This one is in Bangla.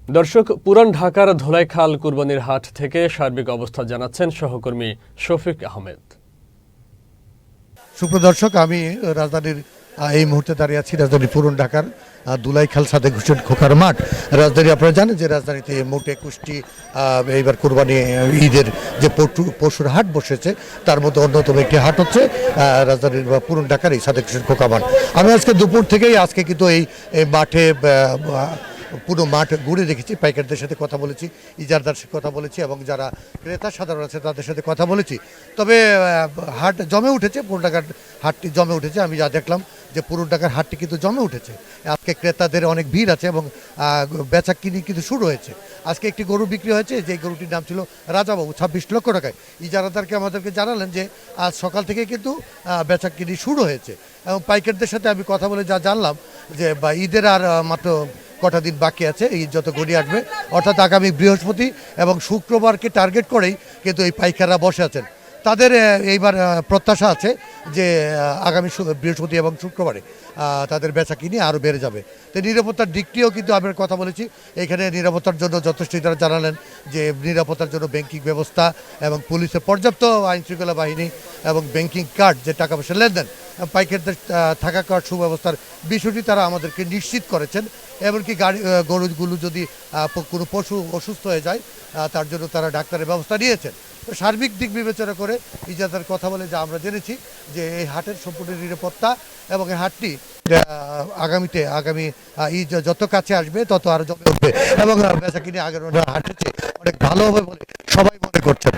দর্শক, পুরান ঢাকার ধোলাইখাল কুরবানির হাট থেকে সার্বিক অবস্থা জানাচ্ছেন সহকর্মী শফিক আহমেদ। সুপ্রদর্শক, আমি রাজধানীর এই মুহূর্তে দাঁড়িয়ে আছি রাজধানীর পুরান ঢাকার দুলাইখাল সাদেক হোসেন খোকার মাঠ। রাজধানী, আপনারা জানেন যে রাজধানীতে মোট 21টি এইবার কুরবানি ঈদের যে পশুর হাট বসেছে তার মধ্যে অন্যতম একটি হাট হচ্ছে রাজধানীর পুরান ঢাকার এই সাদেক হোসেন খোকা মাঠ। আমি আজকে দুপুর থেকেই কিন্তু এই মাঠে পুরো মাঠ ঘুরে দেখেছি, পাইকারদের সাথে কথা বলেছি, ইজারদার সাথে কথা বলেছি এবং যারা ক্রেতা সাধারণ আছে তাদের সাথে কথা বলেছি। তবে হাট জমে উঠেছে, পুরান ঢাকার হাটটি জমে উঠেছে। আমি যা দেখলাম যে পুরান ঢাকার হাটটি কিন্তু জমে উঠেছে। আজকে ক্রেতাদের অনেক ভিড় আছে এবং বেচা কিনি কিন্তু শুরু হয়েছে। আজকে একটি গরু বিক্রি হয়েছে, যে গরুটির নাম ছিল রাজাবাবু, 26 লক্ষ টাকায়। ইজারাদারকে আমাদেরকে জানালেন যে আজ সকাল থেকে কিন্তু বেচা কিনি শুরু হয়েছে। এবং পাইকারদের সাথে আমি কথা বলে যা জানলাম যে ঈদের আর মাত্র কটা দিন বাকি আছে, এই যত গড়ি আসবে, অর্থাৎ আগামী বৃহস্পতি এবং শুক্রবারকে টার্গেট করেই কিন্তু এই পাইকাররা বসে আছেন। তাদের এইবার প্রত্যাশা আছে যে আগামী বৃহস্পতি এবং শুক্রবারে তাদের বেচা কিনে আরও বেড়ে যাবে। তো নিরাপত্তার দিকটিও কিন্তু আমরা কথা বলেছি। এখানে নিরাপত্তার জন্য যথেষ্ট তারা জানালেন যে নিরাপত্তার জন্য ব্যাংকিং ব্যবস্থা এবং পুলিশের পর্যাপ্ত আইনশৃঙ্খলা বাহিনী এবং ব্যাংকিং কার্ড, যে টাকা পয়সা লেনদেন, পাইকারদের থাকা কার্ড সুব্যবস্থার বিষয়টি তারা আমাদেরকে নিশ্চিত করেছেন। এমনকি গরুগুলো যদি কোনো পশু অসুস্থ হয়ে যায় তার জন্য তারা ডাক্তারের ব্যবস্থা নিয়েছেন। সার্বিক দিক বিবেচনা করে ইজারাদার কথা বলে যা আমরা জেনেছি যে এই হাটের সম্পূর্ণ নিরাপত্তা এবং এই হাটটি আগামী ঈদ যত কাছে আসবে তত আরো জমে উঠবে এবং বেচা কিনে আগের হাটের চেয়ে অনেক ভালো হবে বলে সবাই মনে করছেন।